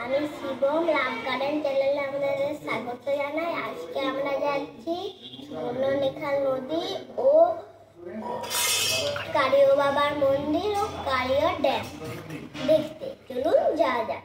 আমি শিবম লাভ গার্ডেন চ্যানেলে আপনাদের স্বাগত জানাই। আজকে আমরা যাচ্ছি সুবর্ণরেখা নদী ও কারিও বাবার মন্দির ও কারিও ড্যাম দেখতে। চলুন যাওয়া যাক।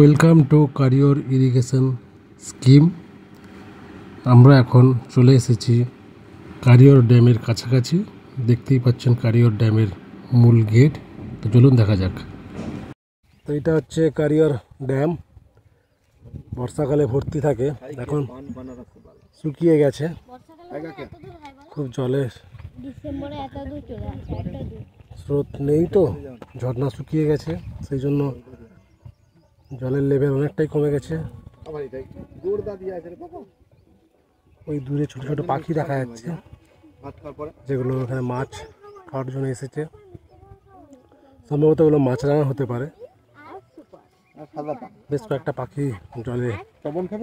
ওয়েলকাম টু কারিওর ইরিগেশন স্কিম। আমরা এখন চলে এসেছি কারিওর ড্যামের কাছাকাছি। দেখতেই পাচ্ছেন কারিওর ড্যামের মূল গেট। তো চলুন দেখা যাক। তো এটা হচ্ছে কারিওর ড্যাম। বর্ষাকালে ভর্তি থাকে, এখন শুকিয়ে গেছে, খুব জলের স্রোত নেই, তো ঝর্ণা শুকিয়ে গেছে, সেই জন্য জলের লেভেল অনেকটাই কমে গেছে। ওই দূরে ছোট ছোট পাখি দেখা যাচ্ছে, যেগুলো এখানে মাছ খাওয়ার জন্য এসেছে। সম্ভবত ওগুলো মাছরাঙা হতে পারে। বেশ কয়েকটা পাখি জলে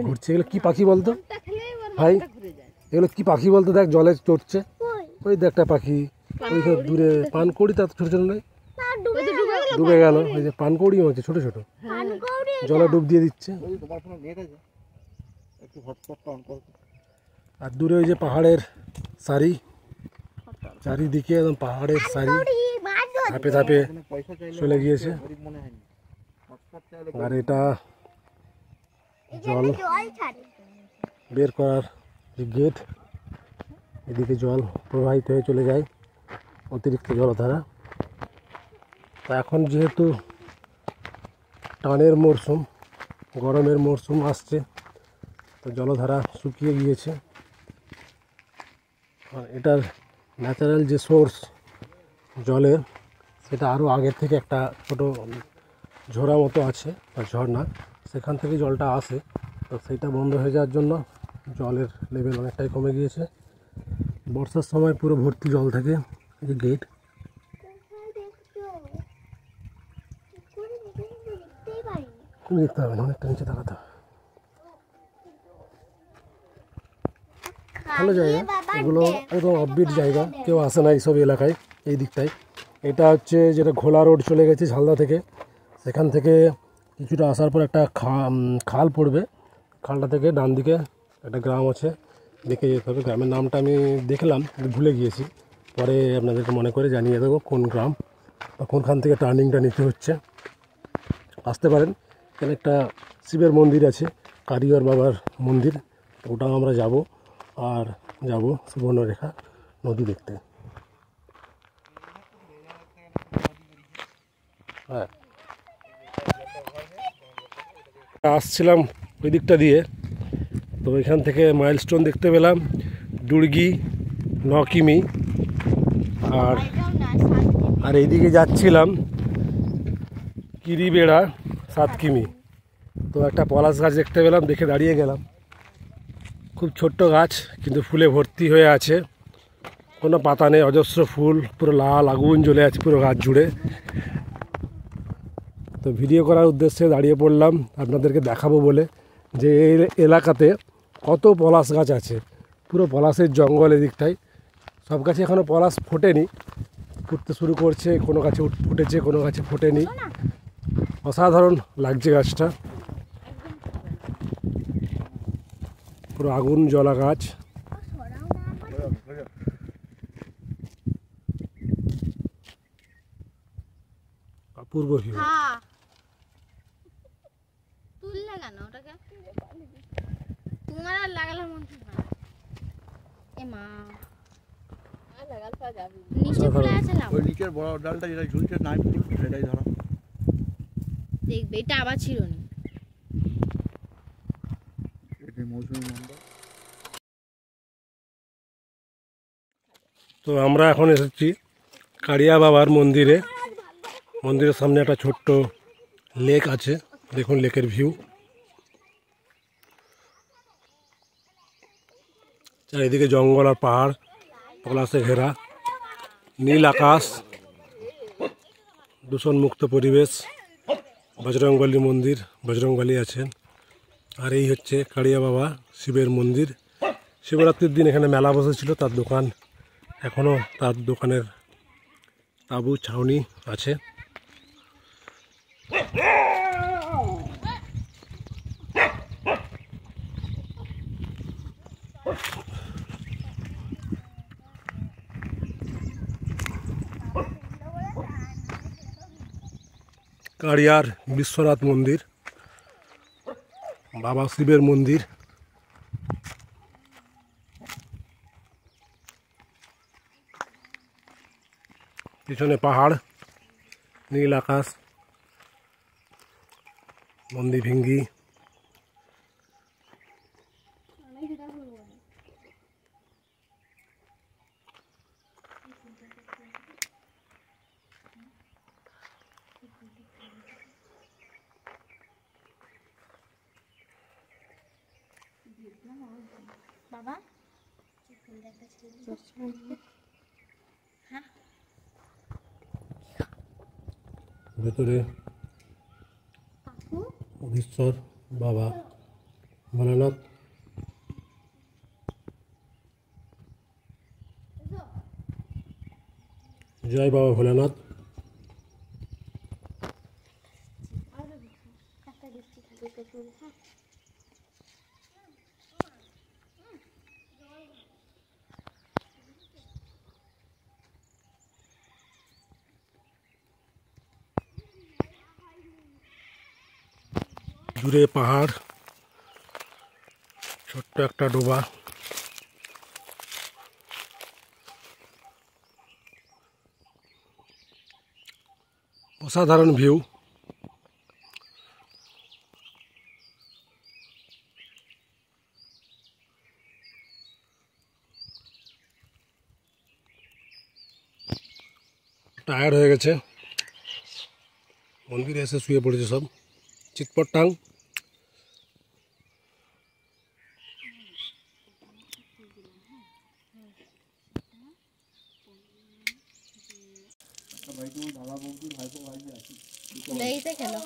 ঘুরছে। এগুলো কি পাখি বলতো ভাই? এগুলো কি পাখি বলতো? দেখ জলে চড়ছে, ওই দেখ একটা পাখি। ওই দূরে পানকৌড়ি, তার ছোট ছোট নয়, ডুবে গেল। ওই যে পানকৌড়ি হচ্ছে ছোট ছোট, জলে ডুব দিয়ে দিচ্ছে। আর দূরে ওই যে পাহাড়ের সারি, চারিদিকে একদম পাহাড়ের সারি, ধাপে ধাপে চলে গিয়েছে। আর এটা জল বের করার যে গেট, এদিকে জল প্রবাহিত হয়ে চলে যায়, অতিরিক্ত জলধারা। তা এখন যেহেতু টানের মরশুম, গরমের মরশুম আসছে, তো জলধারা শুকিয়ে গিয়েছে। আর এটার ন্যাচারাল যে সোর্স জলের, সেটা আরও আগের থেকে একটা ছোট ঝোড়া মতো আছে বা ঝর্ণা, সেখান থেকে জলটা আসে। তো সেইটা বন্ধ হয়ে যাওয়ার জন্য জলের লেভেল অনেকটাই কমে গিয়েছে। বর্ষার সময় পুরো ভর্তি জল থাকে। এই যে গেট, দেখতে হবে না, অনেকটা নিচে তাকাতে হবে। ভালো জায়গা, এগুলো একদম অফবিট জায়গা, কেউ আসে না এইসব এলাকায়, এই দিকটায়। এটা হচ্ছে যেটা ঘোলা রোড চলে গেছে ঝালদা থেকে, সেখান থেকে কিছুটা আসার পর একটা খাল পড়বে। খালটা থেকে ডান দিকে একটা গ্রাম আছে, দেখে যেতে হবে। গ্রামের নামটা আমি দেখলাম, ভুলে গিয়েছি, পরে আপনাদেরকে মনে করে জানিয়ে দেবো কোন গ্রাম বা কোনখান থেকে টার্নিংটা নিতে হচ্ছে। আসতে পারেন। এখানে একটা শিবের মন্দির আছে, কারিওর বাবার মন্দির, ওটাও আমরা যাব। আর যাব সুবর্ণরেখা নদী দেখতে। হ্যাঁ, আসছিলাম ওই দিকটা দিয়ে, তো এখান থেকে মাইলস্টোন দেখতে পেলাম, দুর্গি 9 কিমি। আর এইদিকে যাচ্ছিলাম কিরিবেড়া 7 কিমি। তো একটা পলাশ গাছ দেখতে পেলাম, দেখে দাঁড়িয়ে গেলাম। খুব ছোট্ট গাছ, কিন্তু ফুলে ভর্তি হয়ে আছে, কোনো পাতা নেই, অজস্র ফুল, পুরো লাল আগুন জ্বলে আছে পুরো গাছ জুড়ে। তো ভিডিও করার উদ্দেশ্যে দাঁড়িয়ে পড়লাম আপনাদেরকে দেখাবো বলে, যে এই এলাকাতে কত পলাশ গাছ আছে। পুরো পলাশের জঙ্গল এদিকটায়। সব গাছে এখনও পলাশ ফোটেনি, ফুটতে শুরু করছে, কোনো গাছে ফুটেছে, কোনো গাছে ফোটেনি। অসাধারণ লাগছে গাছটা, পুরো আগুন জ্বলা গাছ। অপূর্ব ভিউ। আর লাগালাম মন এ মা আর লাগাল পা যাবে নিচে ফুলে আছে না ওই নিচের বড় ডালটা যেটা ঝুলছে নাই ফুল সেটাই ধরো দেখবে এটা আবার ছিল না এটা মৌসুমী মন্ডল। তো আমরা এখন এসেছি কাড়িয়া বাবার মন্দিরে। মন্দিরের সামনে একটা ছোট্ট লেক আছে, দেখুন লেকের ভিউ। চারিদিকে জঙ্গল আর পাহাড় পলাশে ঘেরা, নীল আকাশ, দূষণমুক্ত পরিবেশ, বজরংবলী মন্দির, বজরংবলী আছেন। আর এই হচ্ছে কাড়িয়া বাবা শিবের মন্দির। শিবরাত্রির দিন এখানে মেলা বসেছিল, তার দোকান এখনও তার দোকানের তাঁবু ছাউনি আছে। কাড়িয়ার বিশ্বনাথ মন্দির, বাবা শিবের মন্দির। পিছনে পাহাড়, নীল আকাশ, মন্দির ভিঙ্গি। বাবা ভেতরে অধীশ্বর বাবা ভোলানাথ। জয় বাবা ভোলানাথ। দূরে পাহাড়, ছোট্ট একটা ডোবা। অসাধারণ ভিউ। টায়ার্ড হয়ে গেছে, মন্দিরে এসে শুয়ে পড়েছে সব চিৎপটাং। এইতে খেলো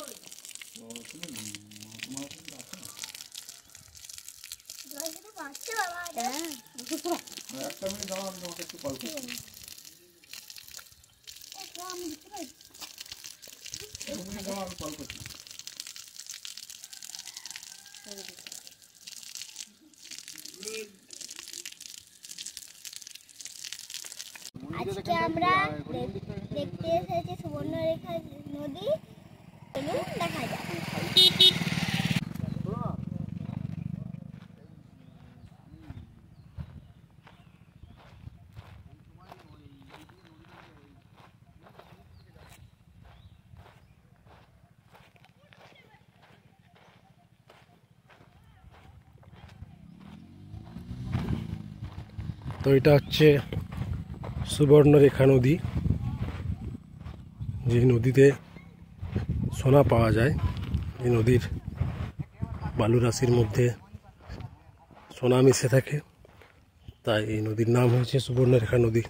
একটা মিনিট দাঁড়াও, আমি তোমাকে একটু কল করছি। আমি কল করছি। আজকে আমরা দেখতে এসেছি সুবর্ণরেখা নদী। চলুন দেখা যাক। তো এটা হচ্ছে সুবর্ণরেখা নদী, যে নদীতে সোনা পাওয়া যায়। এই নদীর বালুরাশির মধ্যে সোনা মিশে থাকে, তাই এই নদীর নাম হয়েছে সুবর্ণরেখা নদী।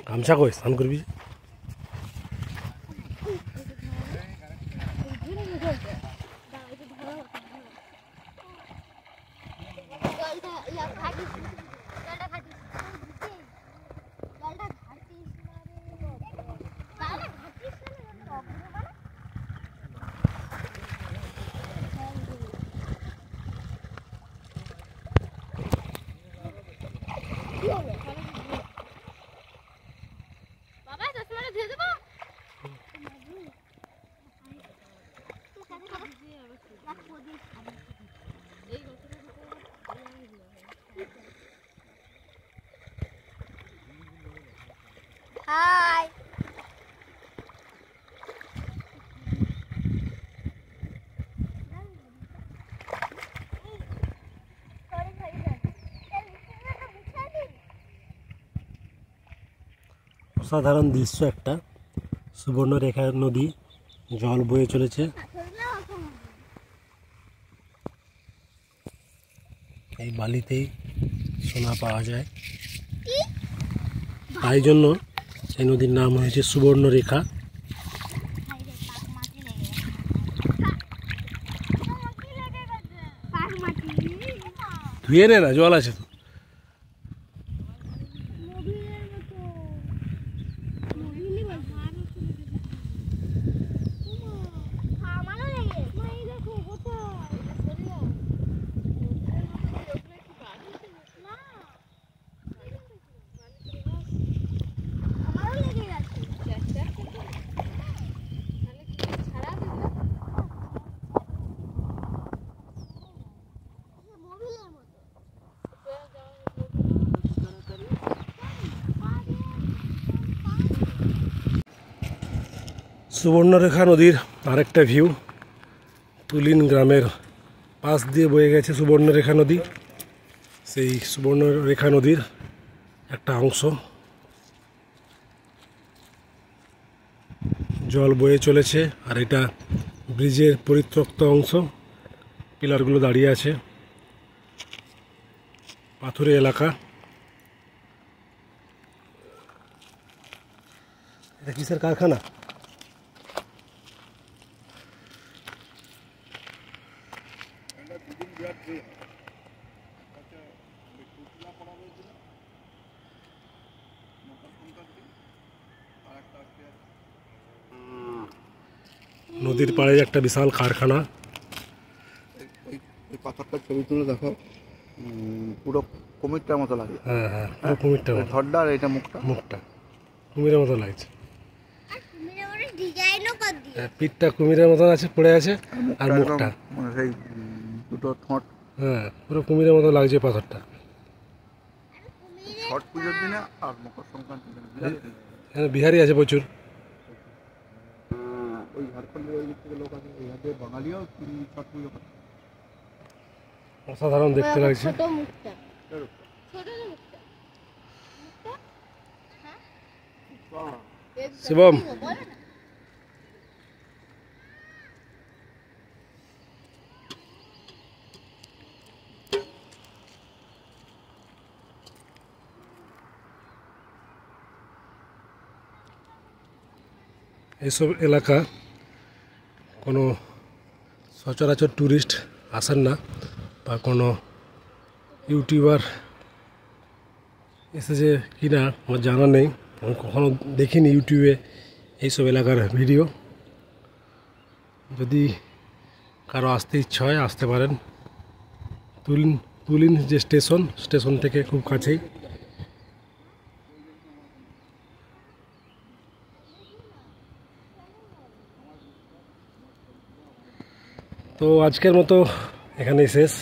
গামছা কই স্নান করবি? অসাধারণ দৃশ্য একটা, সুবর্ণরেখা নদী, জল বয়ে চলেছে। এই বালিতেই সোনা পাওয়া যায়, তাই জন্য এই নদীর নাম হয়েছে সুবর্ণরেখা। ধুয়ে নে না, জল আছে তো। সুবর্ণরেখা নদীর আরেকটা ভিউ, তুলিন গ্রামের পাশ দিয়ে বয়ে গেছে সুবর্ণরেখা নদী। সেই সুবর্ণরেখা নদীর একটা অংশ, জল বয়ে চলেছে। আর এটা ব্রিজের পরিত্যক্ত অংশ, পিলারগুলো দাঁড়িয়ে আছে, পাথুরে এলাকা। এটা কিসের কারখানা? নদীর পাড়ে একটা বিশাল কারখানা। এই পাথরটা ছবি তুলে দেখো, পুরো কুমিরটার মতো লাগে। হ্যাঁ হ্যাঁ, পুরো কুমিরটার মতো। ধরটা আর এটা মুখটা কুমিরের মতো লাগছে। ডিজাইনও কর দিয়ে পিঠটা কুমিরের মতো আছে, পড়ে আছে, আর মুখটা মানে সেই দুটো ঠোঁট। হ্যাঁ, পুরো কুমিরের মতো লাগছে পাথরটা। ছট পুজোর দিনে আর মকর সংক্রান্তির দিনে এখানে বিহারি আছে প্রচুর। ওই ঝাড়খণ্ডের ওই দিক থেকে লোক আছে, ওই হাতে বাঙালিও ছট পুজো করে। অসাধারণ দেখতে লাগছে। ছোট মুখটা, ছোট মুখটা, শিবম, এইসব এলাকা কোনো সচরাচর ট্যুরিস্ট আসেন না, বা কোনো ইউটিউবার এসেছে কি না আমার জানা নেই। আমি কখনো দেখিনি ইউটিউবে এইসব এলাকার ভিডিও। যদি কারো আসতে ইচ্ছা হয় আসতে পারেন। তুলিন যে স্টেশন থেকে খুব কাছেই। তো আজকের মতো এখানেই শেষ।